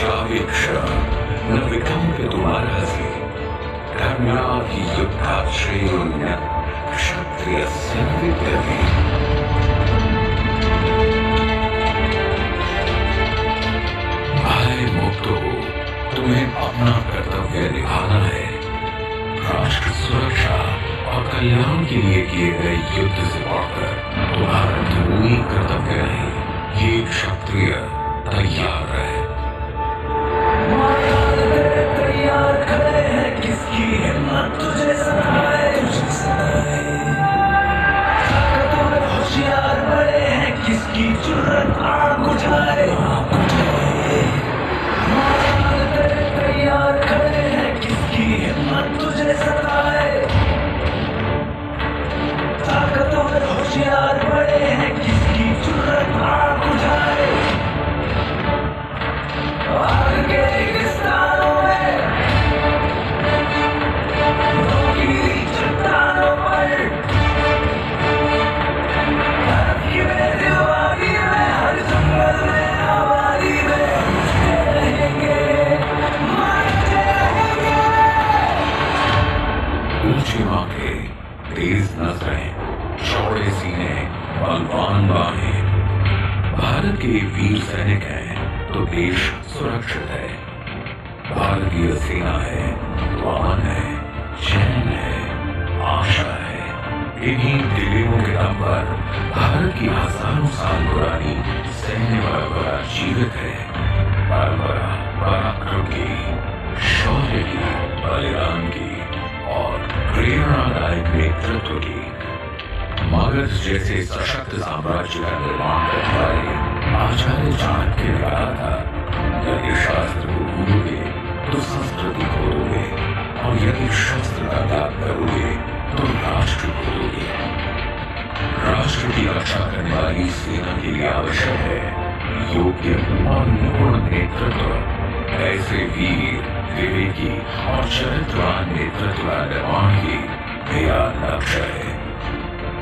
चावेक्ष न विकम्पितुमर्हसि धर्म्याहि युद्धाश्रेयोऽन्य क्षत्रियस्य न विद्यते। भय मुक्त हो तुम्हें अपना कर्तव्य निभाना है। राष्ट्र सुरक्षा और कल्याण के लिए किए गए युद्ध से बढ़कर तुम्हारा कोई कर्तव्य नहीं। ये क्षत्रिय तैयार रहे। तैयार खड़े हैं, किसकी हिम्मत तुझे सताए, ताकतवर होशियार बड़े हैं, किसकी जुर्रत आग उठाए। तैयार खड़े हैं, किसकी हिम्मत तुझे सताए, ताकतवर होशियार बड़े हैं, किसकी जुर्रत आग उठाए। आग के रेगिस्तानों में, नोकीली चट्टानों पर, बर्फ की बेदीवारी में, हर जंगल में, आबादी में रहेंगे, मरते रहेंगे। ऊंची आंखें, तेज नजरें, चौड़े सीने, बलवान बाहें। भारत के वीर सैनिक हैं तो देश सुरक्षित है। भारतीय सेना है तो अमन है, चैन है, आशा है। इन्हीं दिलों के दम पर भारत की हजारों साल पुरानी सैन्य परंपरा जीवित है। परंपरा पराक्रम की, शौर्य की, बलिदान की और प्रेरणादायक नेतृत्व की। मगध जैसे सशक्त साम्राज्य का निर्माण करने वाले आचार्य चाणक्य ने कहा था, यदि शास्त्र को भूलोगे तो संस्कृति खोलोगे, और यदि शस्त्र का त्याग करोगे तो राष्ट्र खोलोगे। राष्ट्र की रक्षा करने वाली सेना के लिए आवश्यक है योग्य और निपुण नेतृत्व। ऐसे वीर, विवेकी और चरित्रवान नेतृत्व का निर्माण ही मेरा लक्ष्य है।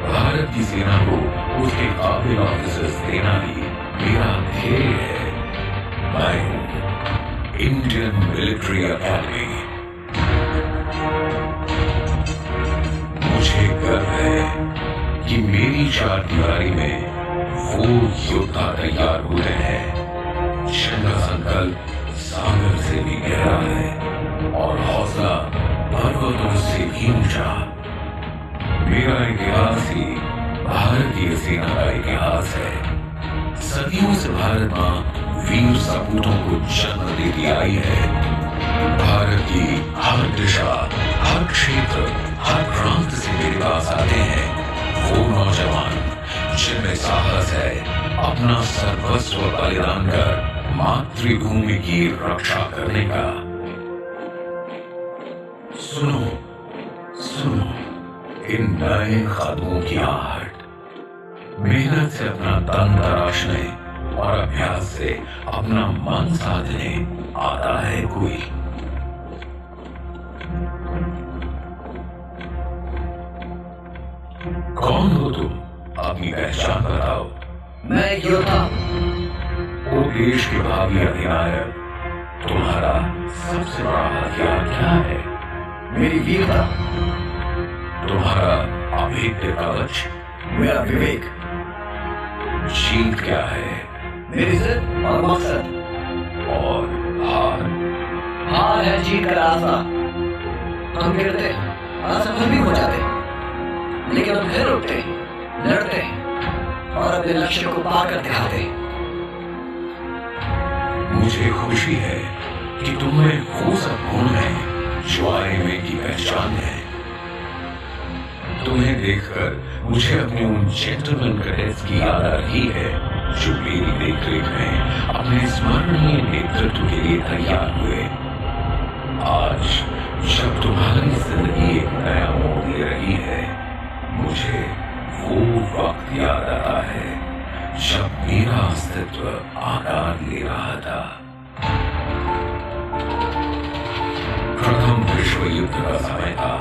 भारत की सेना को उसके काबिल ऑफिसर्स देना ही मेरा ध्येय है। मैं हूं इंडियन मिलिट्री अकेडमी। मुझे गर्व है कि मेरी चार दीवारी में वो योद्धा तैयार हुए हैं जिनका संकल्प सागर से भी गहरा है और हौसला पर्वतों से भी ऊंचा। मेरा इतिहास ही भारतीय सेना का इतिहास है। सदियों से भारत मां वीर सपूतों को जन्म देती आई है। भारत की हर दिशा, हर क्षेत्र, हर प्रांत से मेरे पास आते हैं वो नौजवान जिनमें साहस है अपना सर्वस्व बलिदान कर मातृभूमि की रक्षा करने का। सुनो सुनो इन नए कदमों की आहट। मेहनत से अपना तन तराशने और अभ्यास से अपना मन साधने आता है कोई। कौन हो तुम? अपनी पहचान बताओ। मैं योद्धा। वो देश के भावी अधिनायक, तुम्हारा सबसे बड़ा हथियार क्या है? मेरी वीरता। तुम्हारा अभेद्य कवच? मेरा विवेक। जीत क्या है? मेरी जिद और मकसद। और हार? हार है जीत का रास्ता। हम गिरते हैं, असफल भी हो जाते हैं, लेकिन हम फिर उठते हैं, लड़ते हैं और अपने लक्ष्य को पाकर दिखाते हैं। मुझे खुशी है कि तुम्हें वो सब गुण हैं जो आईएमए की पहचान है। तुम्हें देखकर मुझे अपने उन जेंटलमैन कैडेट्स की याद आ रही है जो मेरी देखरेख में अपने स्मरणीय नेतृत्व के लिए तैयार हुए। आज जब तुम्हारी जिंदगी एक नया मोड़ ले रही है, मुझे वो वक्त याद आता है जब मेरा अस्तित्व आकार ले रहा था। प्रथम विश्व युद्ध का समय था।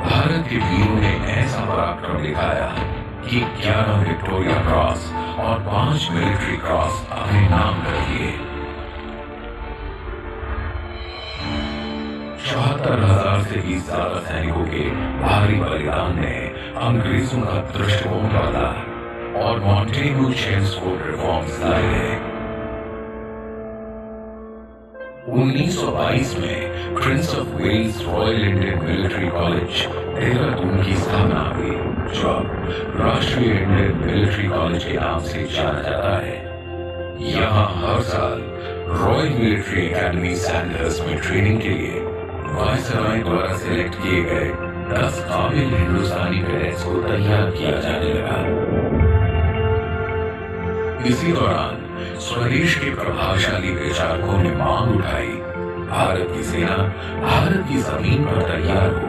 भारत के वीरों ने ऐसा पराक्रम दिखाया कि 11 विक्टोरिया क्रॉस और 5 मिलिट्री क्रॉस अपने नाम कर लिए। ज्यादा सैनिकों के भारी बलिदान ने अंग्रेजों का दृष्टिकोण बदला और मॉन्टेगू चेम्सफोर्ड रिफॉर्म्स लाए। 1922 में prince of Wales royal Indian military college Dehradun की स्थापना हुई, जो अब राष्ट्रीय इंडियन मिलिट्री कॉलेज के नाम से जाना जाता है। यहाँ हर साल रॉयल मिलिट्री एकेडमी सैंडहर्स्ट में ट्रेनिंग के लिए वायसराय द्वारा सिलेक्ट किए गए 10 काबिल हिंदुस्तानी कैडेट्स को तैयार किया जाने लगा। इसी दौरान स्वदेश के प्रभावशाली विचारकों ने मांग उठाई, भारत की सेना भारत की जमीन पर तैयार हो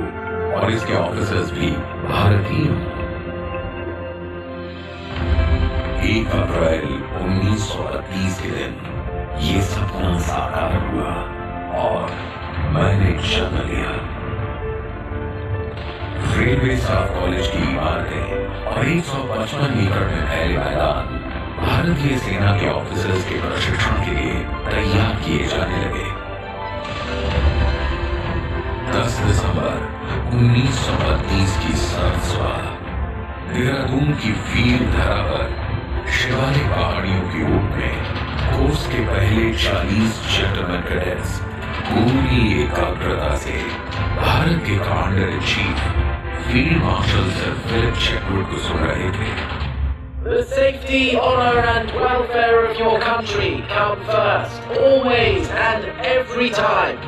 और इसके ऑफिसर्स भी भारतीय हों। 1 अप्रैल 1938 के दिन ये सपना साकार हुआ और मैंने जन्म लिया। रेलवे स्टाफ कॉलेज की इमारतें और 155 एकड़ में फैले मैदान भारतीय सेना के ऑफिसर्स के प्रशिक्षण के लिए तैयार किए जाने लगे। 10 दिसंबर 1932 की सर्द सुबह देहरादून की फील्ड धरा पर शिवालिक पहाड़ियों की ऊंट में कोर्स के पहले 40 जेंटलमैन कैडेट्स पूरी एकाग्रता से भारत के commander in chief field marshal sir Philip Chetwode को सुन रहे थे। The safety, honor and welfare of your country come first, always and every time.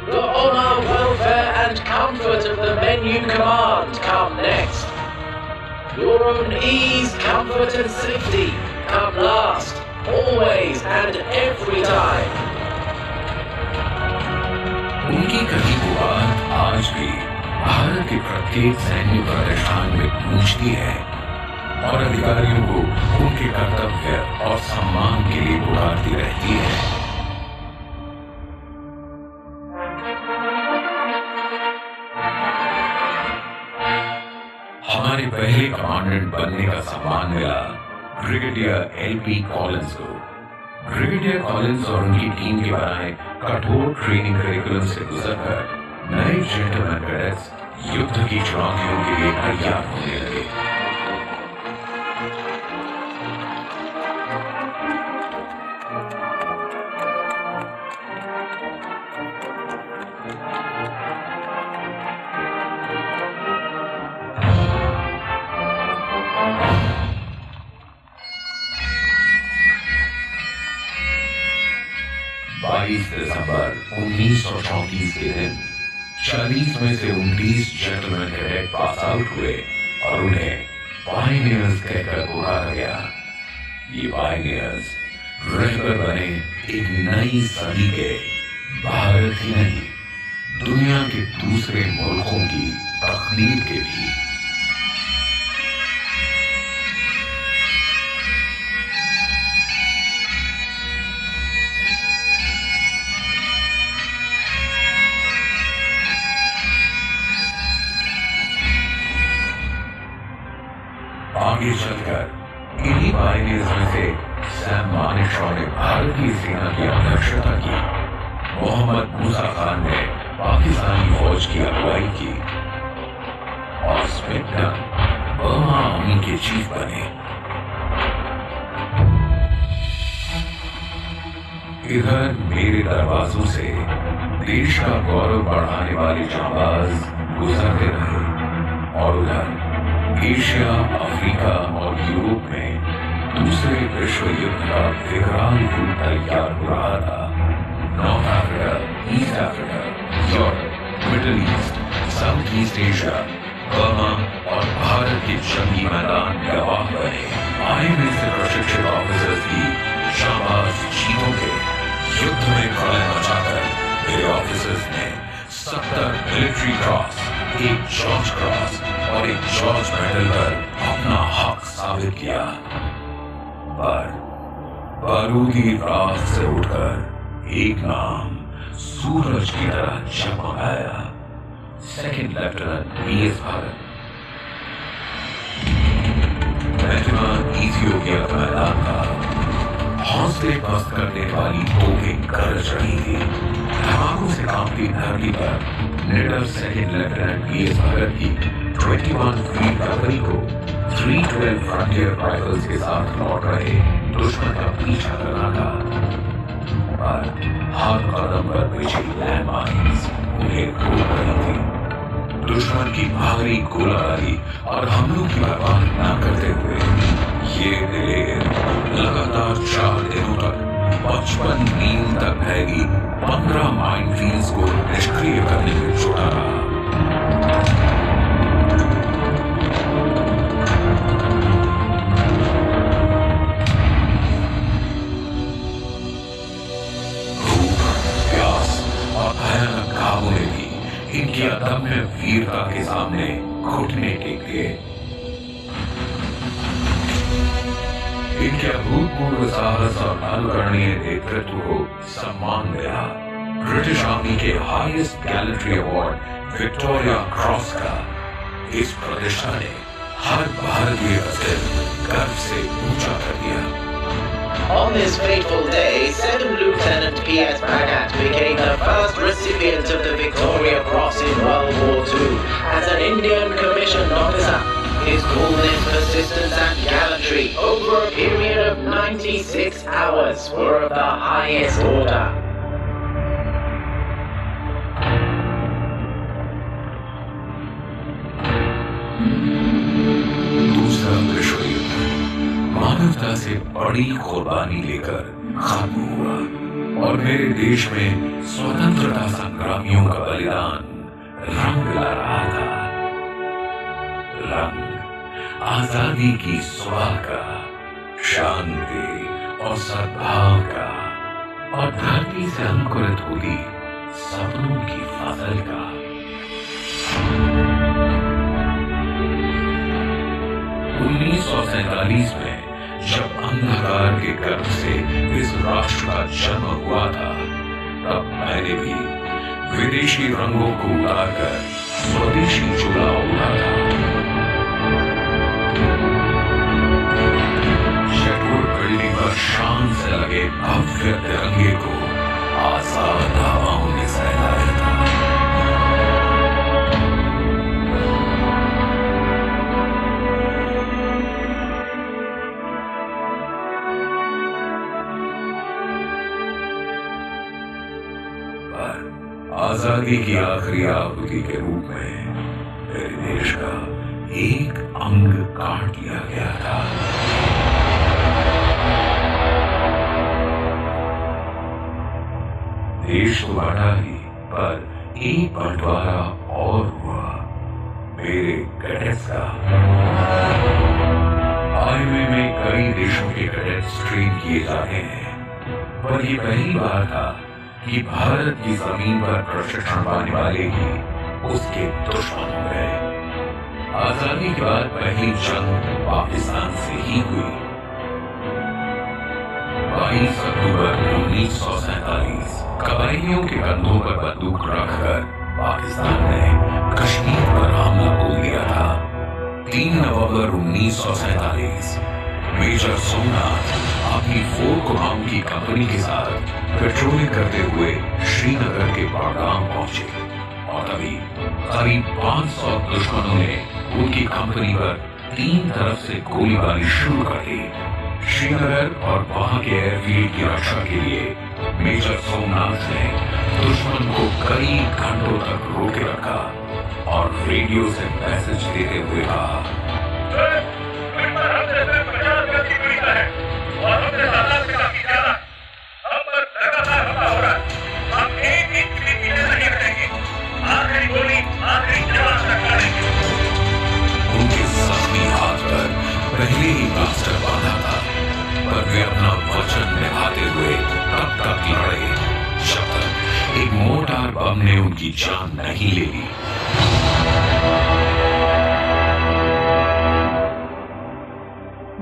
The honor, welfare and comfort of the men you command come next. Your own ease, comfort and safety come last, always and every time. उनकी कही वो बात आज भी भारत के प्रत्येक सैन्य प्रतिष्ठान में गूंजती है और अधिकारियों को उनके कर्तव्य और सम्मान के लिए पुकारती रहती है। हमारे पहले कमांडेंट बनने का सम्मान मिला ब्रिगेडियर एल.पी. कॉलिंस को। ब्रिगेडियर कॉलिंस और उनकी टीम के बनाए कठोर ट्रेनिंग करिकुलम से गुजरकर नए जेंटलमैन कैडेट्स युद्ध की चुनौतियों के लिए तैयार होने लगे। दिसंबर 1934 के दिन 40 में से 29 जेंटलमैन कैडेट पास आउट हुए और उन्हें पायनियर्स कहकर पुकारा गया। ये पायनियर्स रहबर बने एक नई सदी के भारत ही नहीं दुनिया के दूसरे मुल्कों की तकदीर के भी। आगे चलकर इन्हीं पायनियर्स में से सैम मानेकशॉ ने भारतीय सेना की अध्यक्षता की। मोहम्मद मूसा खान ने पाकिस्तानी फौज की अगुवाई की और स्मिथटन बर्मा आर्मी के चीफ बने। इधर मेरे दरवाजों से देश का गौरव बढ़ाने वाले जांबाज गुजरते रहे और उधर एशिया, अफ्रीका और यूरोप में दूसरे विश्व युद्ध का विकराल रूप तैयार हो रहा था। North Africa, east Africa, Europe, middle east, south east Asia, Burma और भारत के जंगी मैदान गवाह बने। आईएमए से प्रशिक्षित ऑफिसर्स की शाबाश चीतों के युद्ध में प्रलय मचाकर मेरे ऑफिसर्स ने 70 मिलिट्री क्रॉस, एक जॉर्ज क्रॉस और एक जॉर्ज मेडल पर अपना हक साबित किया। पर बारूदी रात से उठकर एक नाम सूरज की तरह चमकाया, सेकंड लेफ्टिनेंट बीएस भारत। मैं इथियोपिया का मैदान था हौसले पस्त करने वाली तोपें गरज रही थी। धमाकों से कांपती धरती पर निडर सेकंड लेफ्टिनेंट पीएस भगत की 21 फीट कंपनी को 312 फ्रंटियर राइफल्स के साथ लौट रहे दुश्मन का पीछा करना था। पर हर कदम पर बिछी लैंडमाइंस उन्हें रोक रही थी। दुश्मन की भारी गोलाबारी और हमलों की परवाह न करते हुए ये दिलेर लगातार 4 दिनों तक 55 मील तक फैली 15 माइनफील्ड्स को निष्क्रिय करने में जुटा रहा। भयानक घावों ने भी इनकी अदम्य वीरता के सामने घुटने टेक दिए। इनके अभूतपूर्व साहस और अनुकरणीय नेतृत्व को सम्मान मिला। ब्रिटिश आर्मी के highest gallantry award Victoria cross का इस प्रतिष्ठा ने हर भारतीय का सिर गर्व से ऊंचा कर दिया। On this fateful day, 2nd Lieutenant P.S. Bhagat became the first recipient of the Victoria Cross in World War II as an Indian commissioned officer. His coolness, persistence and gallantry over a period of 96 hours were of the highest order. दूसरा विश्व युद्ध मानवता से बड़ी कुर्बानी लेकर खत्म हुआ और मेरे देश में स्वतंत्रता संग्रामियों का बलिदान रंग ला रहा था। रंग आजादी की सुबह का, शांति और सद्भाव का और धरती से अंकुरित हुई सपनों की फसल का। 1947 में जब अंधकार के गर्भ से इस राष्ट्र का जन्म हुआ था, तब मैंने भी विदेशी रंगों को उतारकर स्वदेशी चूल्हा उड़ा था। शेटवुड बिल्डिंग पर शान से लगे भव्य तिरंगे को आजाद हवाओं ने सहलाया था। आजादी की आखिरी आहुति के रूप में मेरे देश का एक अंग काट लिया गया था। देश तो बढ़ा ही, पर एक बंटवारा और हुआ, मेरे कैडेट्स का। आईएमए में कई देशों के कैडेट्स ट्रेन किए जाते हैं, पर यह पहली बार था कि भारत की जमीन पर प्रशिक्षण पाने वाले ही उसके दुश्मन हो गए। आजादी के बाद पहली जंग पाकिस्तान से ही हुई। 22 अक्टूबर 1947 कबायलियों के कंधों पर बंदूक रखकर पाकिस्तान ने कश्मीर पर हमला बोल दिया था। 3 नवंबर 1947 मेजर सोमनाथ अपनी 4 कुमाऊं की कंपनी के साथ पेट्रोलिंग करते हुए श्रीनगर के बाड़गाम पहुंचे और तभी करीब 500 दुश्मनों ने उनकी कंपनी पर 3 तरफ से गोलीबारी शुरू कर दी। श्रीनगर और वहां के एयरफील्ड की रक्षा के लिए मेजर सोमनाथ ने दुश्मन को कई घंटों तक रोके रखा और रेडियो से मैसेज देते हुए कहा, उनके जख्मी हाथ पर पहले ही प्लास्टर बांधा था, पर वे अपना वचन निभाते हुए तब तक लड़े जब तक एक मोटार बम ने उनकी जान नहीं ले ली।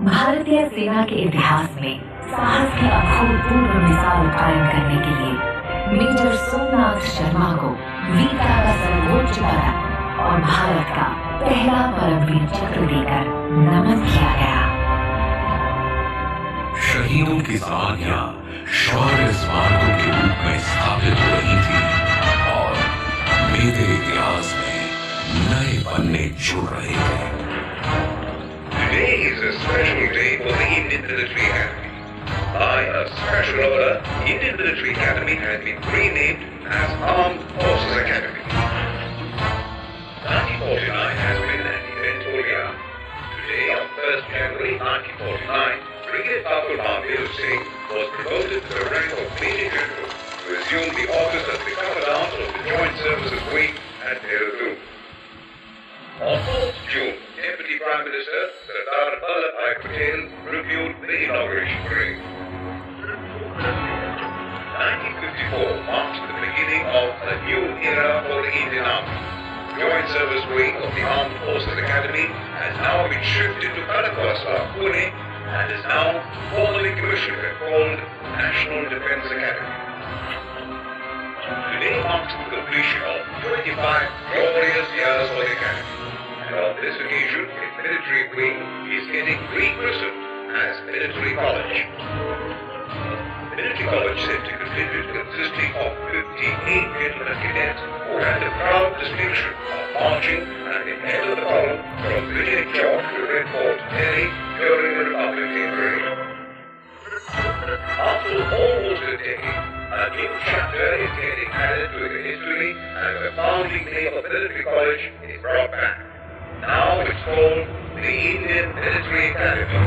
भारतीय सेना के इतिहास में साहस की अभूतपूर्व मिसाल कायम करने के लिए मेजर सोमनाथ शर्मा को वीरता का सर्वोच्च पदक और भारत का पहला परमवीर चक्र देकर नमन किया गया। शहीद शहीदों की समाधियां शौर्य स्मारकों के रूप में स्थापित हो रही थी और मेरे इतिहास में नए पन्ने जुड़ रहे थे। Today is a special day for the Indian Military Academy. By a special order, Indian Military Academy has been renamed as Armed Forces Academy. 1949 has been an eventful year. Today, on 1st January 1949, Brigadier Thakur Mahadev Singh was promoted to the rank of Major General to assume the office as the Commandant of the Joint Services Wing at Dehradun. On 4th June, Deputy Prime Minister Sardar Vallabhbhai Patel reviewed the inauguration parade. 1954 marks the beginning of a new era for the Indian Army. The Joint Service Wing of the Armed Forces Academy has now been shifted to Kanakwasa, Pune, and is now formally commissioned and called National Defence Academy. Today marks the completion of 25 glorious years for the Academy. And on this occasion, its military wing is getting rechristened as Military College. The Military College said to contribute consisting of 58 gentlemen cadets who had the proud distinction of marching at the head of the column from Vijay Chowk to Red Fort, Delhi during the Republic Day parade. After almost a decade, a new chapter is getting added to the history and the founding name of Military College is brought back. Now it's called the Indian Military Academy.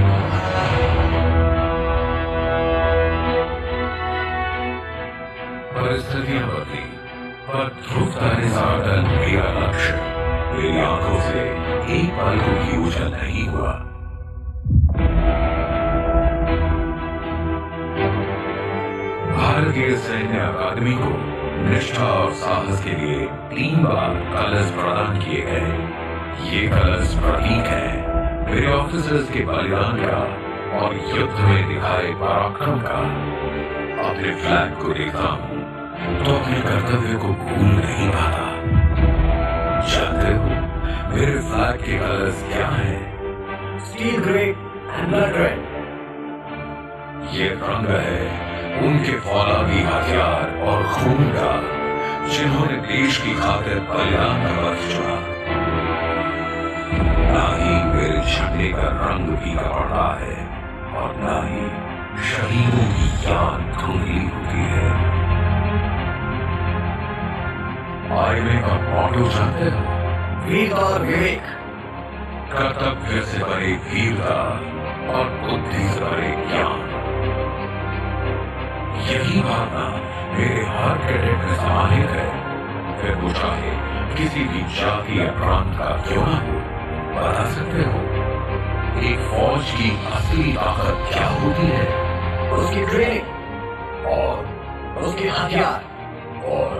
परिस्थितियां बदली, पर ध्रुव तारे सा अटल मेरा लक्ष्य मेरी आंखों से एक पल को भी ओझल नहीं हुआ। भारतीय सैन्य अकादमी को निष्ठा और साहस के लिए 3 बार कलश प्रदान किए गए। ये कलश प्रतीक है मेरे ऑफिसर्स के बलिदान का और युद्ध में दिखाए पराक्रम का। अपने फ्लैग को देखता हूं तो अपने कर्तव्य को भूल नहीं पाता। जानते हो मेरे फ्लैग के कलर्स क्या हैं? Steel grey and blood red. ये रंग है उनके फौलादी हथियार और खून का, जिन्होंने देश की खातिर बलिदान का वक्त चुना। ना ही मेरे झंडे का रंग फीका पड़ता है और ना ही शहीदों की याद धुंधली होती है। आईने का मॉटो जानते हो? वीरता और विवेक। कर्तव्य से भरे वीरता और बुद्धि से भरे ज्ञान। यही भावना मेरे हर कैडेट में समाहित है, फिर वो चाहे किसी भी जाति या प्रांत का क्यों ना हो। बता सकते हो एक फौज की असली ताकत क्या होती है? उसकी ट्रेनिंग और उसके हथियार और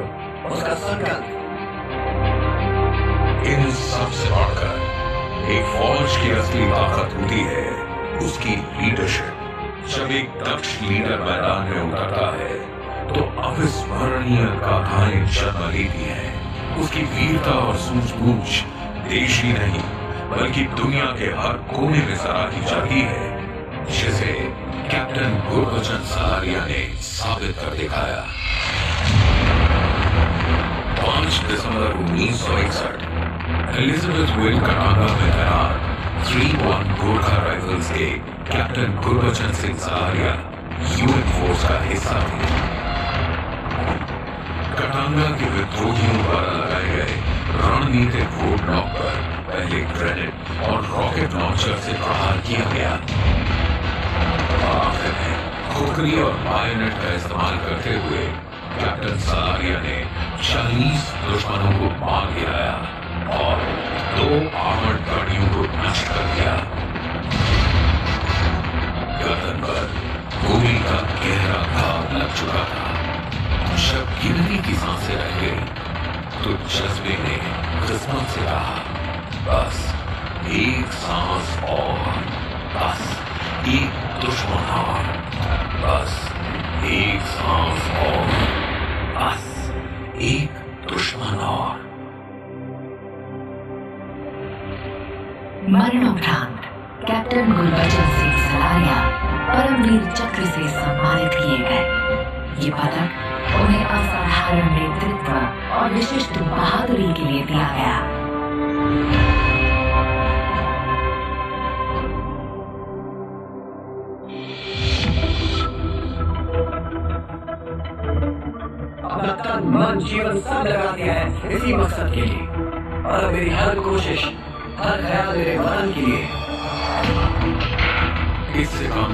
उसका संकल्प। इन सब से बढ़कर एक फौज की असली ताकत होती है उसकी लीडरशिप। जब एक दक्ष लीडर मैदान में उतरता है तो अविस्मरणीय गाथाएं जन्म लेती हैं। उसकी वीरता और सूझबूझ देश ही नहीं बल्कि दुनिया के हर कोने में सराही जाती है, जिसे कैप्टन गुरबचन सलारिया ने साबित कर दिखाया। 5 दिसंबर 1961 एलिजाबेथ वेल कटांगा में तैनात 3-1 गोरखा राइफल्स के captain Gurbachan Singh Salaria UN force का हिस्सा थे। कटांगा के विद्रोहियों द्वारा लगाए गए रणनीतिक रोड ब्लॉक पर पहले ग्रेनेड और रॉकेट लॉन्चर से प्रहार किया गया। आखिर में खोखरी और बायोनेट का इस्तेमाल करते हुए कैप्टन सलारिया ने 40 दुश्मनों को मार गिराया और 2 आर्मर्ड गाड़ियों को नष्ट कर दिया। गर्दन पर गोली का गहरा घाव लग चुका था। जब गिनती की सांसें रह गई तो जज्बे ने किस्मत से कहा, बस एक सांस और, बस एक दुश्मन और, बस एक सांस और, बस एक दुश्मन और। मरणोपरांत कैप्टन गुरबचन सिंह सलारिया परम परमवीर चक्र से सम्मानित किए गए। ये पदक उन्हें असाधारण नेतृत्व और विशिष्ट बहादुरी के लिए दिया गया। अपना तन मन जीवन सब लगा दिया है इसी मकसद के लिए, और अब मेरी हर कोशिश हर ख्याल मेरे वतन के लिए। इससे कम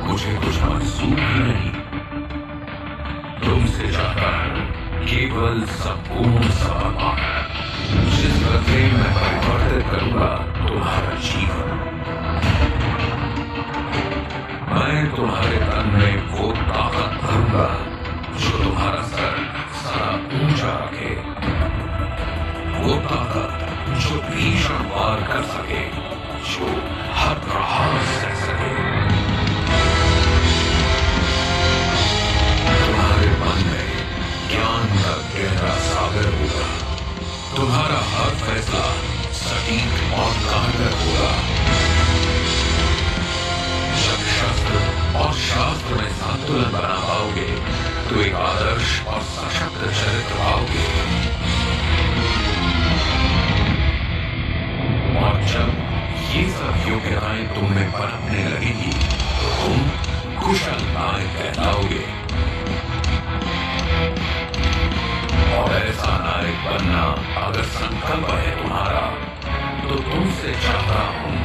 मुझे कुछ मंसूब ही नहीं। तुमसे चाहता हूं केवल संपूर्ण समर्पण, जिस बदले मैं परिवर्तित करूंगा तुम्हारा जीवन। मैं तुम्हारे तन में वो ताकत भरूंगा जो तुम्हारा सर सदा ऊंचा रखे, वो ताकत जो भीषण वार कर सके, जो हर प्रहार सह सके। तुम्हारे मन में ज्ञान का गहरा सागर होगा, तुम्हारा हर फैसला सटीक और कारगर होगा। जब शस्त्र और शास्त्र में संतुलन बना पाओगे तो एक आदर्श और सशक्त चरित्र पाओगे। और जब ये सब योग्यताएं तुम में पनपने लगेगी तो तुम कुशल नायक कहलाओगे। और ऐसा नायक बनना अगर संकल्प है तुम्हारा, तो तुमसे चाहता हूं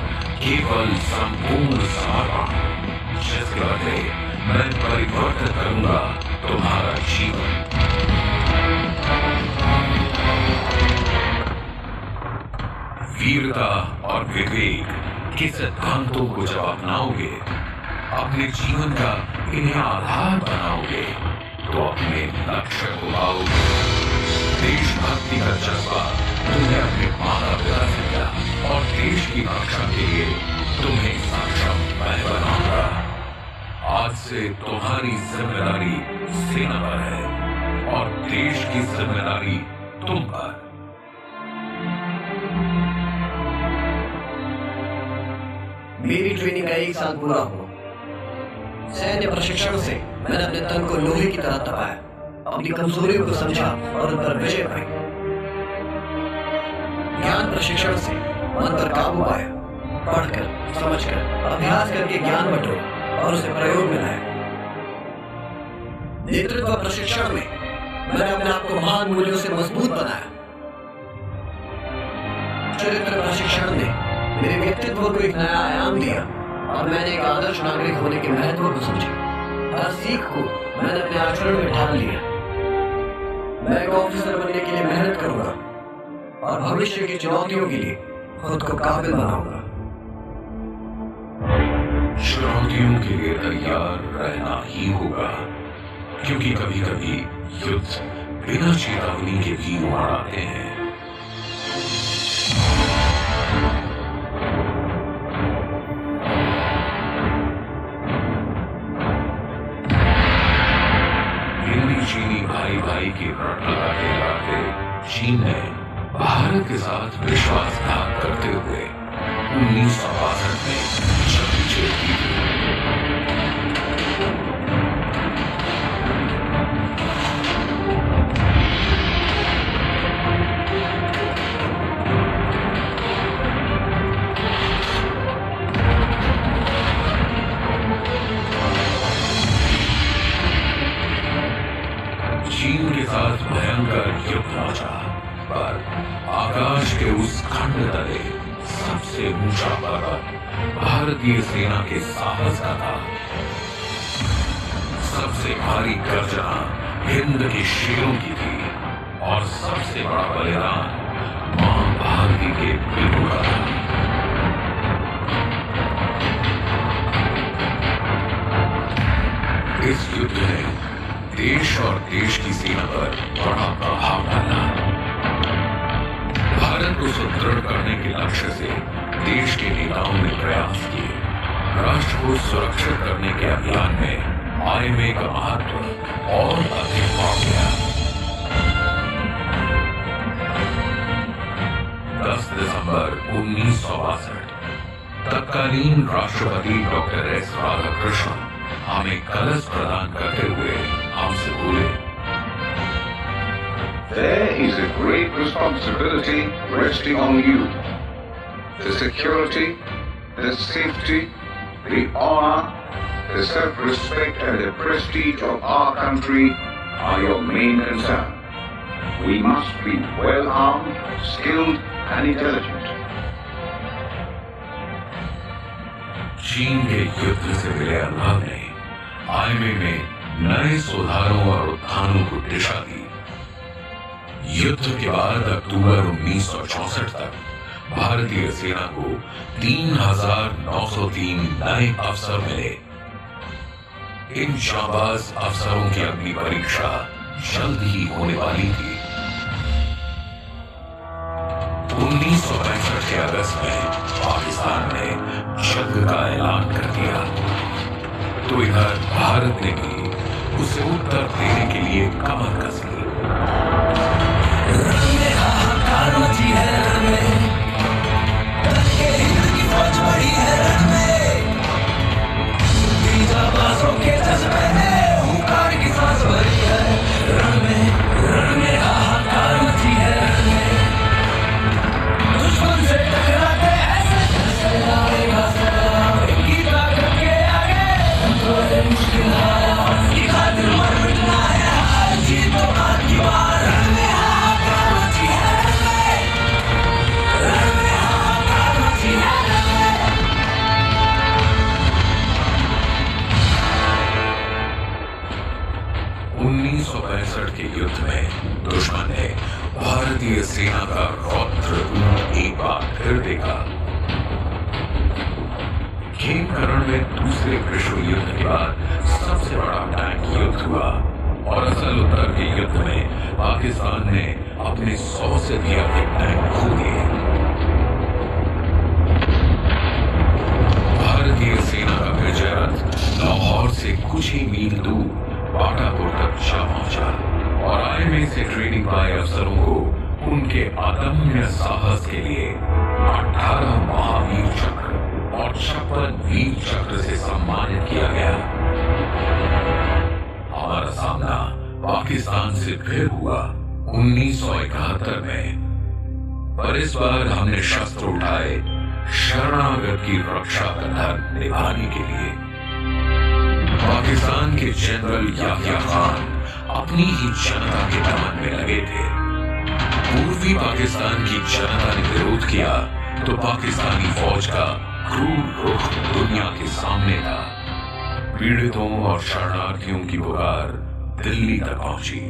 केवल संपूर्ण समर्पण, जिसके बदले मैं परिवर्तित करूंगा तुम्हारा जीवन। वीरता और विवेक के सिद्धांतों को जब अपनाओगे, अपने जीवन का इन्हें आधार बनाओगे, तो अपने लक्ष्य को पाओगे। देशभक्ति का जज्बा तुम्हें अपने माता पिता से मिला, और देश की रक्षा के लिए तुम्हें सक्षम मैं बनाऊंगा। आज से तुम्हारी जिम्मेदारी सेना पर है और देश की जिम्मेदारी तुम पर। मेरी ट्रेनिंग का 1 साल पूरा हुआ। सैन्य प्रशिक्षण से मैंने अपने तन को लोहे की तरह तपाया, अपनी कमजोरियों को समझा और उन पर विजय पाई। ज्ञान प्रशिक्षण से मन पर काबू पाया, पढ़कर, समझकर, अभ्यास करके ज्ञान बटोरा और उसे प्रयोग में लाया। नेतृत्व प्रशिक्षण में मैंने अपने आप को महान मूल्यों से मजबूत बनाया। चरित्र प्रशिक्षण ने मेरे व्यक्तित्व को एक नया आयाम दिया और मैंने एक आदर्श नागरिक होने के महत्व को समझा। हर सीख को मैंने अपने आचरण में ढाल लिया। मैं एक ऑफिसर बनने के लिए मेहनत करूंगा और भविष्य की चुनौतियों के लिए खुद को काबिल बनाऊंगा। चुनौतियों के लिए तैयार रहना ही होगा, क्योंकि कभी कभी युद्ध बिना चेतावनी के भी उमड़ आते हैं। चीनी भाई भाई की रट लगाते चीन ने भारत के साथ विश्वासघात करते हुए 1962 में जंग जीत ली थी। चीन के साथ भयंकर युद्ध मचा, पर आकाश के उस खंड तले सबसे ऊंचा पर्वत भारतीय सेना के साहस का था। सबसे भारी गर्जना हिंद के शेरों की थी और सबसे बड़ा बलिदान मां भारती के वीरों का था। इस युद्ध ने देश और देश की सेना पर बड़ा प्रभाव डाला। भारत को सुदृढ़ करने के लक्ष्य से देश के नेताओं ने प्रयास किए। राष्ट्र को सुरक्षित करने के अभियान में आईएमए का महत्व और अधिक बढ़ गया। 10 दिसंबर 1962 तत्कालीन राष्ट्रपति डॉक्टर एस राधाकृष्णन हमें कलश प्रदान करते हुए हमसे बोले, There is a great responsibility resting on you. The security, the safety, the honor, the self-respect and the prestige of our country are your main concern. We must be well armed, skilled and intelligent. चीन के युद्ध से मिले अनुभव ने IMA में नए सुधारों और उत्थानों को दिशा दी। युद्ध के बाद अक्टूबर 1964 तक भारतीय सेना को 3,903 नए अफसर मिले। इन जाबाज अफसरों की अग्नि परीक्षा जल्द ही होने वाली थी। 1965 के अगस्त में पाकिस्तान ने जंग का ऐलान कर दिया, तो इधर भारत ने भी उसे उत्तर देने के लिए कमर कस ली। के युद्ध में दुश्मन ने भारतीय सेना का रौद्र रूप एक बार फिर देखा। खेमकरण में दूसरे विश्व युद्ध के बाद सबसे बड़ा टैंक युद्ध हुआ और असल उत्तर के युद्ध में पाकिस्तान ने अपने 100 से भी अधिक टैंक खो दिए। भारतीय सेना का विजय रथ लाहौर से कुछ ही मील दूर बाटापुर तक जा पहुंचा और आईएमए से ट्रेनिंग पाए अफसरों को उनके अदम्य साहस के लिए 18 महावीर चक्र और 56 वीर चक्र से सम्मानित किया गया। हमारा सामना पाकिस्तान से फिर हुआ 1971 में, पर इस बार हमने शस्त्र उठाए शरणागत की रक्षा का धर्म निभाने के लिए। पाकिस्तान के जनरल याहिया खान अपनी ही जनता के दमन में लगे थे। पूर्वी पाकिस्तान की जनता ने विरोध किया तो पाकिस्तानी फौज का क्रूर रुख दुनिया के सामने था। पीड़ितों और शरणार्थियों की पुकार दिल्ली तक पहुंची।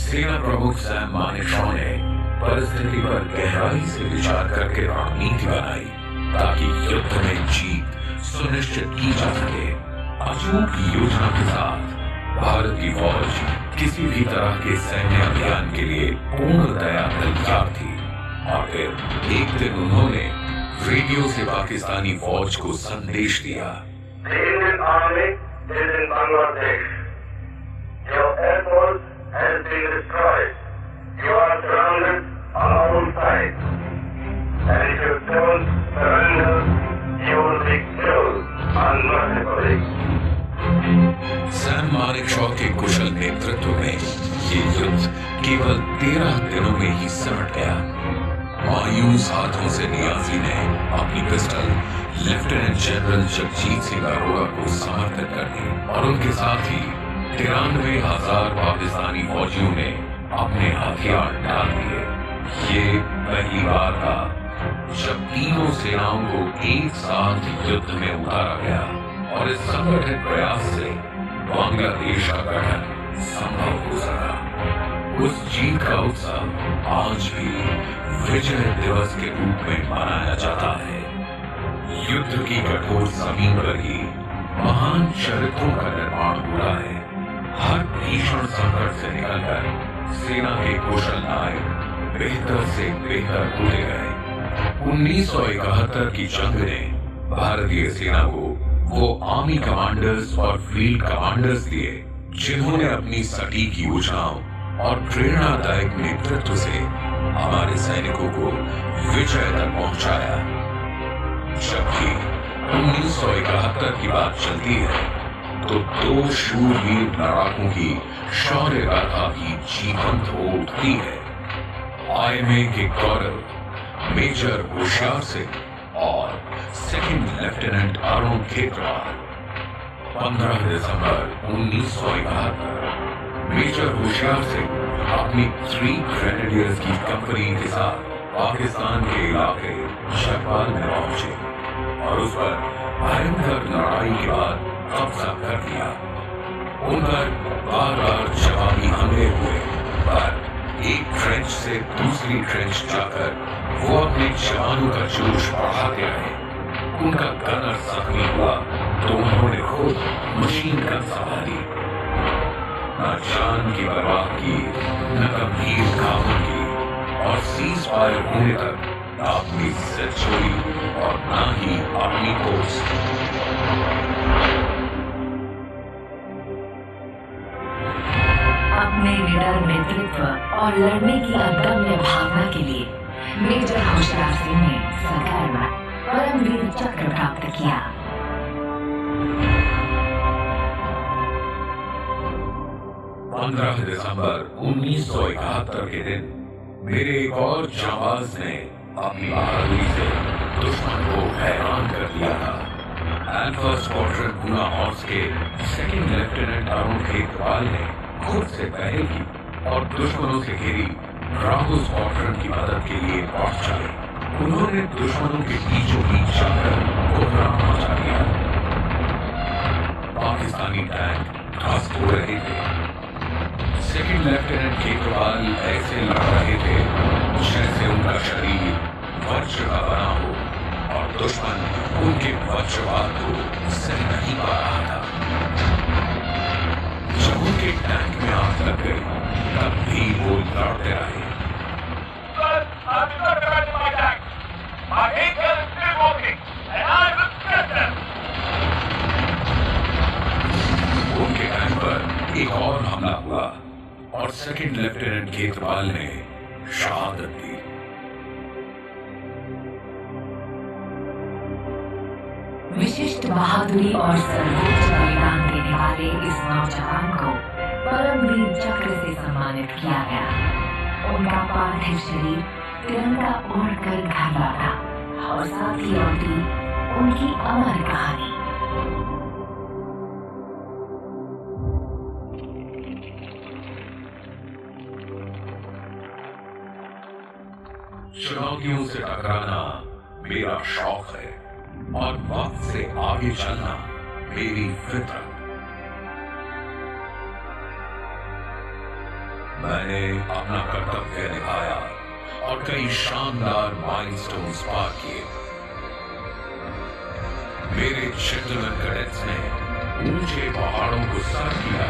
सेना प्रमुख सैम मानेकशॉ ने परिस्थिति पर गहराई से विचार करके रणनीति बनाई ताकि युद्ध में जीत सुनिश्चित की जा सके। अचूक योजना के साथ भारत की फौज किसी भी तरह के सैन्य अभियान के लिए पूर्णतया तैयार थी और फिर एक दिन उन्होंने रेडियो से पाकिस्तानी फौज को संदेश दिया। Indian army is in Bangladesh. Your air force has been destroyed. You are surrounded on all sides. And if you don't surrender, you will be killed unmercifully. Sam Manekshaw के कुशल नेतृत्व में ये युद्ध केवल 13 दिनों में ही सिमट गया। मायूस हाथों से नियाजी ने अपनी pistol lieutenant general Jagjit Singh Arora को समर्पित कर दी और उनके साथ ही 93,000 पाकिस्तानी फौजियों ने अपने हथियार डाल दिए। ये पहली बार था जब तीनों सेनाओं को एक साथ युद्ध में उतारा गया और इस संगठित प्रयास से बांग्लादेश का गठन संभव हो सका। उस जीत का उत्सव आज भी विजय दिवस के रूप में मनाया जाता है। युद्ध की कठोर जमीन पर ही महान चरित्रों का निर्माण हुआ है। हर भीषण संकट से निकलकर सेना के कुशल नायक बेहतर से बेहतर होते गए। 1971 की जंग ने भारतीय सेना को वो आर्मी कमांडर्स और फील्ड कमांडर्स दिए जिन्होंने अपनी सटीक योजनाओं और प्रेरणादायक नेतृत्व से हमारे सैनिकों को विजय तक पहुंचाया। जबकि 1971 की बात चलती है तो दो शूरवीर लड़ाकों की शौर्य गाथा भी जीवंत हो उठती है। आईएमए के गौरव मेजर होशियार सिंह और सेकंड लेफ्टिनेंट अरुण खेतवाल। 15 दिसंबर 1971 मेजर होशियार सिंह अपनी 3 ग्रेनेडियर्स की कंपनी के साथ पाकिस्तान के इलाके शक्वाल में पहुंचे और उस पर भयंकर लड़ाई के बाद कब्जा कर लिया। उन पर बार बार जवाबी हमले हुए, पर एक ट्रेंच से दूसरी ट्रेंच जाकर वो अपने जवानों का जोश बढ़ाते रहे। उनका गनर जख्मी हुआ तो उन्होंने खुद मशीन गन संभाली। न जान की परवाह की, न गंभीर घावों की, और सीज फायर होने तक न अपनी जिद छोड़ी और न ही अपनी पोस्ट। अपने निडर नेतृत्व और लड़ने की अदम्य भावना के लिए मेजर होशियार सिंह ने सदैव परमवीर चक्र प्राप्त किया। दिसंबर 1971 के दिन मेरे एक और जाबाज ने अपनी बहादुरी से दुश्मन को हैरान कर दिया था। अल्फा स्क्वाड्रन पूना हॉर्स के सेकंड लेफ्टिनेंट अरुण खेतवाल ने खुद से पहल की और दुश्मनों से घिरी ब्रावो स्क्वाड्रन की मदद के लिए पहुंच चले। उन्होंने दुश्मनों के बीचों बीच जाकर कोहराम मचा दिया। पाकिस्तानी टैंक ध्वस्त हो रहे थे। सेकंड लेफ्टिनेंट खेतवाल ऐसे लड़ रहे थे जैसे उनका शरीर वज्र का बना हो और दुश्मन उनके वज्रवाद को सह नहीं पा रहा था। जब उनके टैंक में आग लग गई तब भी वो लड़ते रहे। उनके टैंक पर एक और हमला हुआ और सेकंड लेफ्टिनेंट खेतवाल ने शहादत दी। विशिष्ट बहादुरी और सर्वोच्च बलिदान देने वाले इस नौजवान को परमवीर चक्र से सम्मानित किया गया। उनका पार्थिव शरीर तिरंगा ओढ़कर घर लौटा और साथ ही लौटी उनकी अमर कहानी। चुनौतियों से टकराना मेरा शौक है और वक्त से आगे चलना मेरी फितरत। मैंने अपना कर्तव्य निभाया और कई शानदार माइलस्टोन्स पार किए। मेरे जेंटलमैन कैडेट्स ने ऊंचे पहाड़ों को सर किया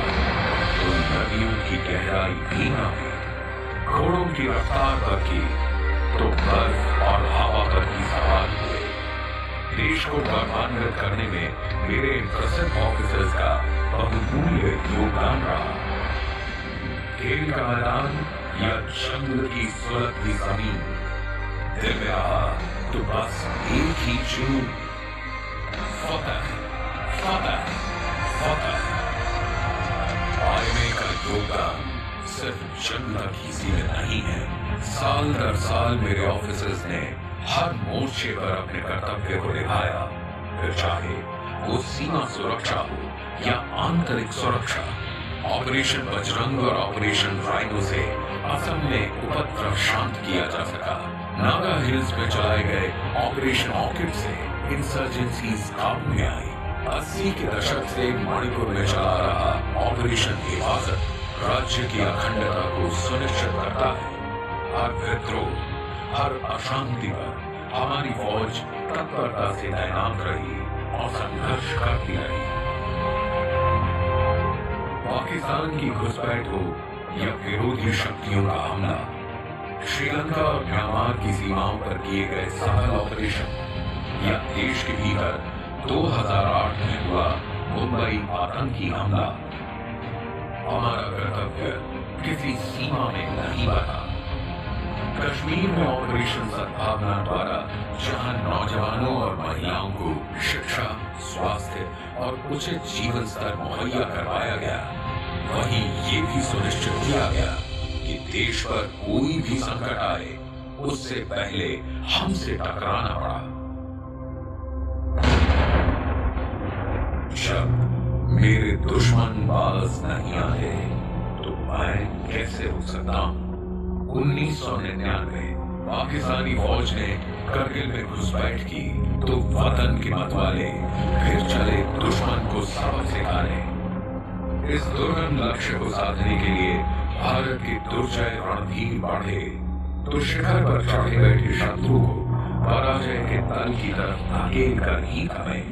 तो नदियों की गहराई भी ना हुई, घोड़ों की रफ्तार पर की तो बर्फ और हवा पर भी सवार हुए। देश को गौरवान्वित करने में मेरे प्रसिद्ध ऑफिसर्स का बहुमूल्य योगदान रहा। खेल का मैदान या जंगल की सुलगती जमीन, दिल में रहा तो बस एक ही चून, फतह, फतह, फतह। आईएमए का योगदान सिर्फ जंग तक ही सीमित नहीं है। साल दर साल मेरे ऑफिसर्स ने हर मोर्चे पर अपने कर्तव्य को निभाया, फिर चाहे वो सीमा सुरक्षा हो या आंतरिक सुरक्षा। ऑपरेशन बजरंग और ऑपरेशन राइनो से असम में उपद्रव शांत किया जा सका। नागा हिल्स में चलाए गए ऑपरेशन ऑर्किड से इंसर्जेंसीज काबू में आई। 80 के दशक से मणिपुर में चला रहा ऑपरेशन हिफाजत राज्य की अखंडता को सुनिश्चित करता है। हर विद्रोह, हर अशांति पर हमारी फौज तत्परता से तैनात रही और संघर्ष करती रही। पाकिस्तान की घुसपैठ हो या विरोधी शक्तियों का हमला, श्रीलंका और म्यांमार की सीमाओं पर किए गए सफल ऑपरेशन या देश के भीतर 2008 में हुआ मुंबई आतंकी हमला, हमारा कर्तव्य किसी सीमा में नहीं बना। कश्मीर में ऑपरेशन सद्भावना द्वारा जहां नौजवानों और महिलाओं को शिक्षा, स्वास्थ्य और उचित जीवन स्तर मुहैया करवाया गया, वहीं ये भी सुनिश्चित किया गया कि देश पर कोई भी संकट आए उससे पहले हमसे टकराना पड़ा। जब मेरे दुश्मन बाज नहीं आए तो मैं कैसे रुक सकता हूं? 1999 पाकिस्तानी फौज ने करगिल में घुसपैठ की तो वतन के मतवाले फिर चले दुश्मन को सबक सिखाने। इस दुर्गम लक्ष्य को साधने के लिए भारत के दुर्जय रणधीर बढ़े तो शिखर पर चढ़े बैठे शत्रु को पराजय के तल की तरफ धकेल कर ही हमें।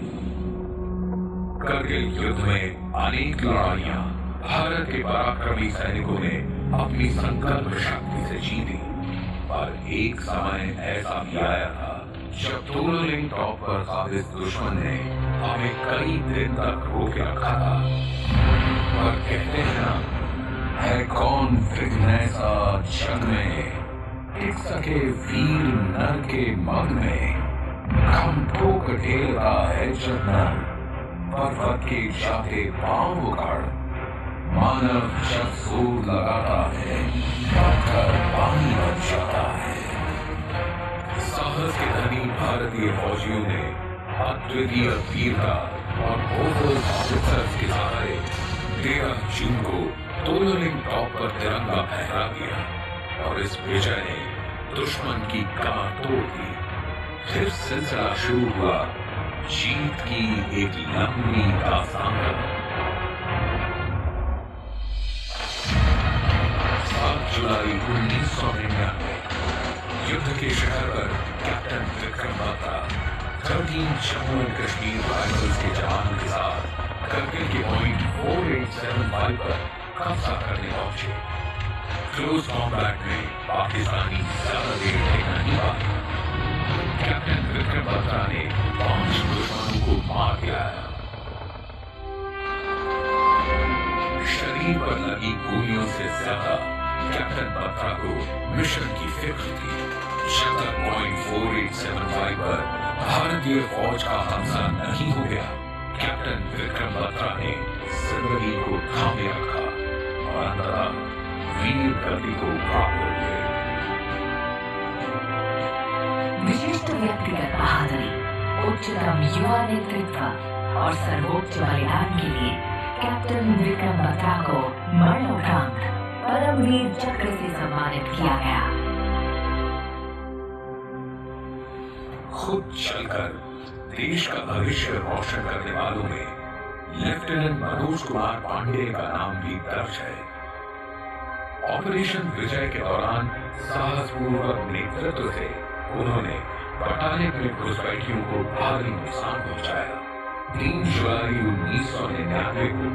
करगिल युद्ध में अनेक लड़ाइयां भारत के पराक्रमी सैनिकों ने अपनी संकल्प शक्ति से जीती, पर एक समय ऐसा भी आया था जब तुललिंग टॉप पर काबिज दुश्मन ने हमें कई दिन तक रोके रखा था। पर कहते हैं ना, है कौन विघ्न ऐसा जग में टिक सके वीर नर के मग में। हम ठोक ढेलता है जब नर पर्वत के जाते पांव उखड़। मानव जब जोर लगाता है पत्थर पानी बन जाता है। साहस के धनी भारतीय फौजियों ने अद्वितीय वीरता और बोफोर्स ऑफिसर्स के सहारे 13 जून को तुललिंग टॉप पर तिरंगा फहरा दिया और इस विजय ने दुश्मन की कमर तोड़ दी। फिर सिलसिला शुरू हुआ जीत की एक लंबी दास्तान का। 7 जुलाई 1999 युद्ध के शिखर पर captain Vikram Batra 13 Jammu and Kashmir rifles के जवानों के साथ करगिल के पॉइंट 4875 पर कब्जा करने पहुंचे। क्लोज कॉम्बैट में पाकिस्तानी ज्यादा देर टिक नहीं पाए। कैप्टन विक्रम बत्रा ने 5 दुश्मनों को मार गिराया। शरीर पर लगी गोलियों से ज्यादा कैप्टन बत्रा को मिशन की फिक्र थी। जब तक पॉइंट 4875 पर भारतीय फौज का हमला नहीं हो गया, कैप्टन विक्रम बत्रा ने जिंदगी को थामे रखा और अंततः वीर गति को प्राप्त हो गए। विशिष्ट व्यक्तिगत बहादुरी, उच्चतम युवा नेतृत्व और सर्वोच्च बलिदान के लिए कैप्टन विक्रम बत्रा को मरणोपरांत परमवीर चक्र से सम्मानित किया गया। खुद चलकर देश का भविष्य रोशन करने वालों में लेफ्टिनेंट मनोज कुमार पांडे का नाम भी दर्ज है। ऑपरेशन विजय के दौरान साहसपूर्वक नेतृत्व से उन्होंने बटालियन में घुसपैठियों को भारी नुकसान पहुंचाया। 3 जुलाई 1999 को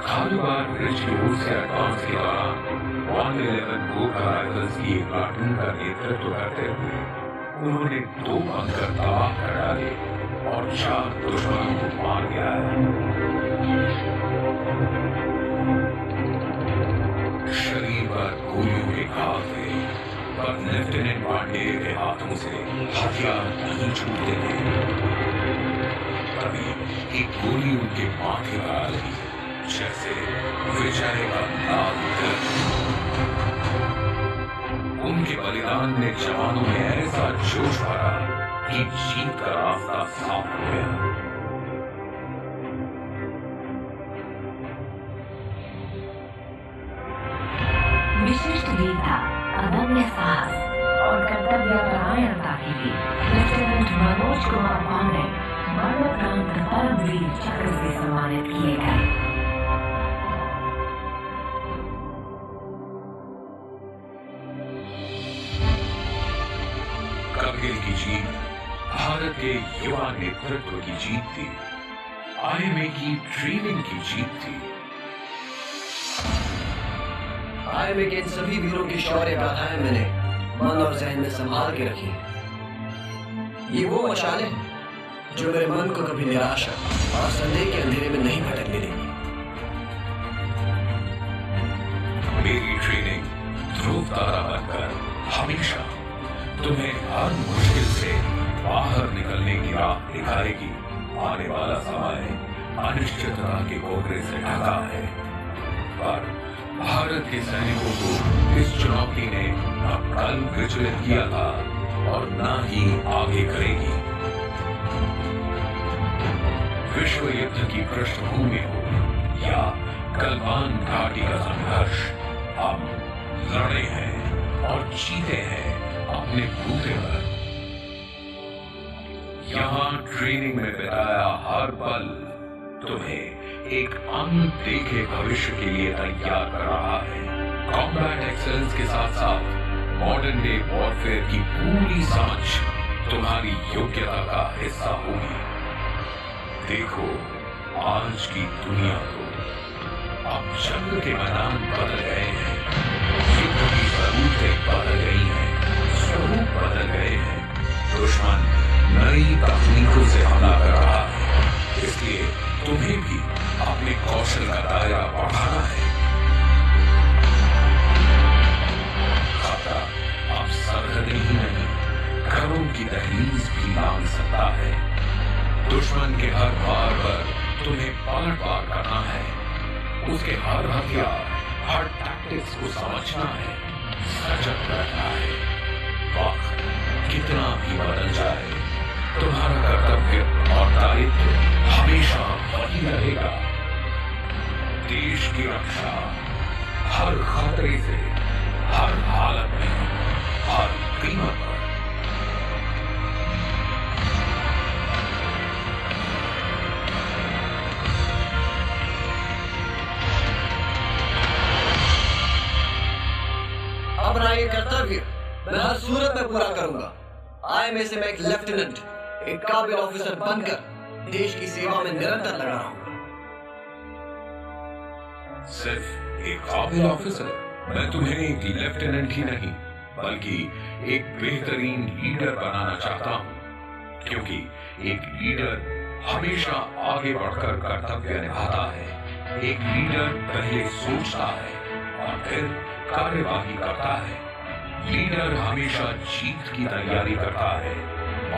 खालूबार ब्रिज की ओर से एडवांस के दौरान 111 गोरखा राइफल्स की एक प्लाटून का नेतृत्व करते हुए उन्होंने 2 बंकर तबाह कर डाले और 4 दुश्मनों को मार गिराया। शरीर पर गोलियों के घाव थे, पर लेफ्टिनेंट पांडे के हाथों से हथियार नहीं छूटते थे। तभी एक गोली उनके माथे पर आ लगी, जैसे विजय का लाल तिलक। उनके बलिदान ने जवानों में ऐसा जोश भरा कि जीत का रास्ता साफ हो गया। विशिष्ट वीरता, अदम्य साहस और कर्तव्यपरायणता के लिए लेफ्टिनेंट मनोज कुमार पांडे मरणोपरांत परमवीर चक्र से सम्मानित किए गए। करगिल की जीत भारत के युवा नेतृत्व की जीत थी, आईएमए की ट्रेनिंग की जीत थी। आईएमए के इन सभी वीरों की शौर्य गाथाएं मैंने मन और जहन में संभाल के रखी। ये वो मशालें हैं जो मेरे मन को कभी निराशा और संदेह के अंधेरे में नहीं भटकने देंगी। मेरी ट्रेनिंग ध्रुव तारा बनकर हमेशा तुम्हें हर मुश्किल से बाहर निकलने की राह दिखाएगी। आने वाला समय अनिश्चितता के कोहरे से ढका है, पर भारत के सैनिकों को इस चुनौती ने न कल विचलित किया था और न ही आगे करेगी। विश्व युद्ध की पृष्ठभूमि हो या गलवान घाटी का संघर्ष, हम लड़े हैं और जीते हैं अपने बूते पर। यहां ट्रेनिंग में बिताया हर पल तुम्हें एक अनदेखे भविष्य के लिए तैयार कर रहा है। कॉम्बैट एक्सेलेंस के साथ साथ मॉडर्न डे वॉरफेयर की पूरी समझ तुम्हारी योग्यता का हिस्सा होगी। देखो, आज की दुनिया को अब जंग के मैदान बदल गए हैं, युद्ध की जरूरतें बदल गई हैं, स्वरूप बदल गए हैं। दुश्मन नई तकनीकों से हमला कर रहा है, इसलिए तुम्हें भी अपने कौशल का दायरा बढ़ाना है। खतरा अब सरहदें ही नहीं, घरों की दहलीज भी लांघ सकता है। दुश्मन के हर वार पर तुम्हें पलटवार करना है, उसके हर हथियार, हर टैक्टिक्स को समझना है, सजग रहना है। वक्त कितना भी बदल जाए, तुम्हारा कर्तव्य और दायित्व हमेशा वही रहेगा। देश की रक्षा हर खतरे से, हर हालत में, हर कीमत पर। अपना ये कर्तव्य मैं हर सूरत में पूरा करूंगा। आय में से मैं एक लेफ्टिनेंट, एक काबिल ऑफिसर बनकर देश की सेवा में निरंतर लगा रहूंगा। सिर्फ एक काबिल ऑफिसर? मैं तुम्हें एक लेफ्टिनेंट ही नहीं बल्कि एक बेहतरीन लीडर बनाना चाहता हूं, क्योंकि एक लीडर हमेशा आगे बढ़कर कर्तव्य निभाता है। एक लीडर पहले सोचता है और फिर कार्यवाही करता है। लीडर हमेशा जीत की तैयारी करता है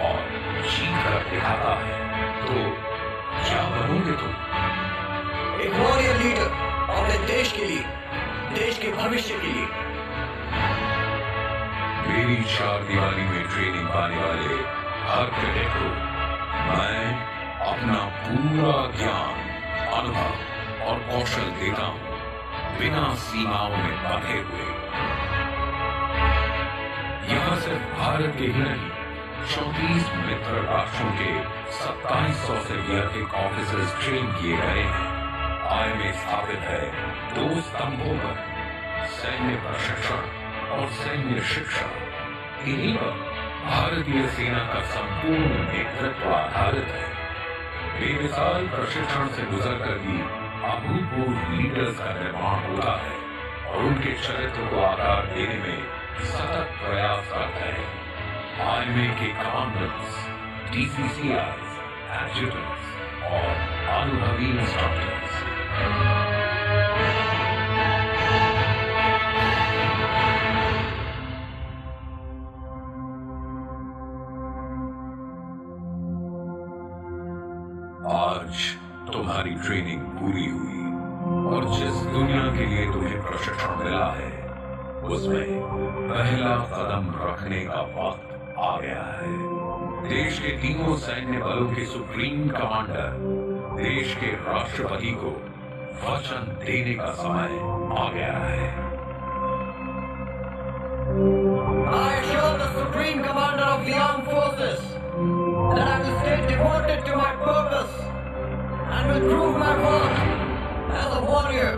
और जीत कर दिखाता है। तो क्या बनोगे तुम? एक वॉरियर लीडर अपने देश के लिए, देश के भविष्य के लिए। मेरी 4 दीवारी में ट्रेनिंग पाने वाले हर कैडेट को मैं अपना पूरा ज्ञान, अनुभव और कौशल देता हूं, बिना सीमाओं में बंधे हुए। यहां सिर्फ भारत के ही नहीं, 34 मित्र राष्ट्रों के 2700 से भी अधिक ऑफिसर्स ट्रेन किए गए हैं। आय में स्थापित है 2 स्तंभों पर, सैन्य प्रशिक्षण और सैन्य शिक्षा। इन्हीं पर भारतीय सेना का संपूर्ण नेतृत्व आधारित है। बेमिसाल प्रशिक्षण से गुजरकर भी अभूतपूर्व लीडर्स का निर्माण होता है और उनके चरित्र को आकार देने में सतत प्रयास करते हैं। आर्मी के कमांडर्स, DCCIs, एडजुटेंट्स और अनुभवी इंस्ट्रक्टर्स। आज तुम्हारी ट्रेनिंग पूरी हुई और जिस दुनिया के लिए तुम्हें प्रशिक्षण मिला है उसमें पहला कदम रखने का वक्त आ गया है। देश के तीनों सैन्य बलों के सुप्रीम कमांडर, देश के राष्ट्रपति को वचन देने का समय आ गया है। I assure the Supreme Commander of the Armed Forces that I will stay devoted to my purpose and will prove my worth as a warrior.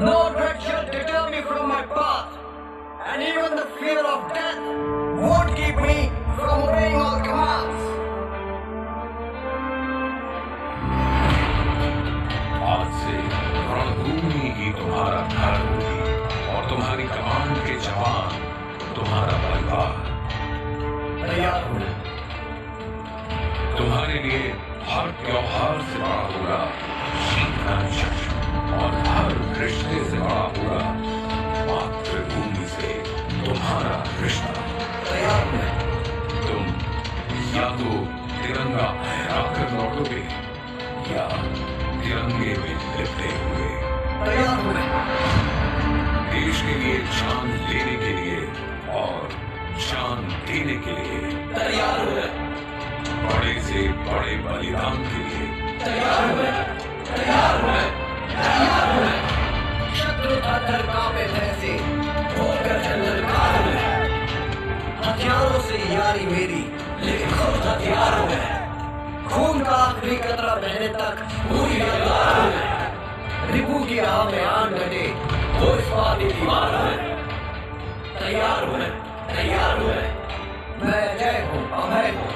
No dread shall deter me from my path, and even the fear of death won't keep me from obeying all commands. आज से रणभूमि ही तुम्हारा घर होगी और तुम्हारी कमान के जवान तुम्हारा परिवार। तैयार हूँ। तुम्हारे लिए हर त्योहार से बड़ा होगा शीत का जश्न और हर रिश्ते से बड़ा होगा मातृभूमि से तुम्हारा देश के लिए जान लेने के लिए और जान देने के लिए तैयार हुए, बड़े से बड़े बलिदान के लिए तैयार हुए, तैयार हुए, तैयार हुए। शत्रु था डर कांपे जैसे, होकर जंगल काल में। हथियारों से यारी मेरी, लेकिन खुद हथियार हुए। खून का आखिरी कतरा बहने तक पूरी तैयार हुए। रिपू की राह में आन डटे, वो इस बात की दीवार हुए। तैयार हुए, तैयार हुए। मैं जय हूँ, अभय हूँ,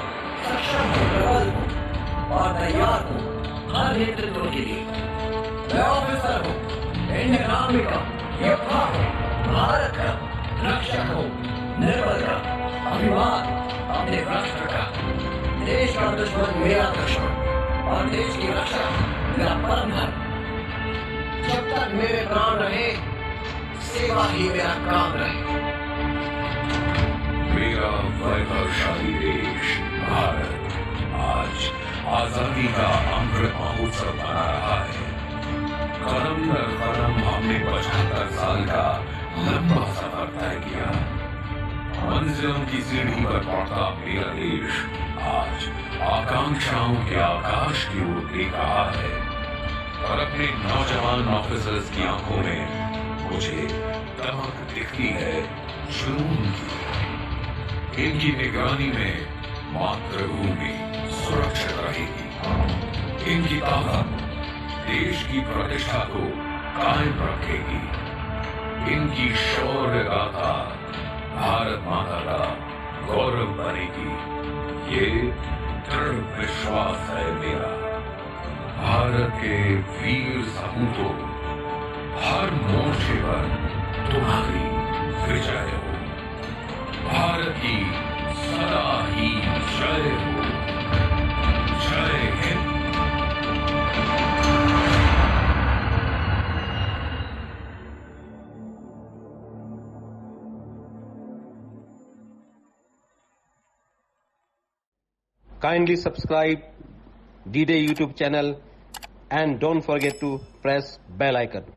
सक्षम हूँ, प्रबल हूँ और तैयार हूँ हर नेतृत्व के लिए। मैं ऑफिसर हूँ, इंडियन आर्मी का योद्धा हूँ, भारत का रक्षक हूँ, निर्बल का अभिमान अपने राष्ट्र का। देश का दुश्मन मेरा दुश्मन और देश की रक्षा मेरा परम धर्म। जब तक मेरे प्राण रहे, सेवा ही मेरा काम रहे। मेरा वैभवशाली देश भारत आज आजादी का अमृत महोत्सव मना रहा है। कदम दर कदम हमने 75 साल का लंबा सफर तय किया। मंजिलों की सीढ़ी पर पहुंचता मेरा देश आज आकांक्षाओं के आकाश की ओर देख रहा है और अपने नौजवान ऑफिसर्स की आंखों में मुझे दमक दिखती है, जुनून की। इनकी निगरानी में मातृभूमि सुरक्षित रहेगी। इनकी ताकत देश की प्रतिष्ठा को कायम रखेगी। इनकी शौर्य गाथा भारत माता का गौरव बनेगी। ये दृढ़ विश्वास है मेरा। भारत के वीर सपूतों, हर मोर्चे पर तुम्हारी विजय हो। भारत की सदा ही जय हो। जय Hind. Kindly subscribe D-Day YouTube channel and don't forget to press bell icon.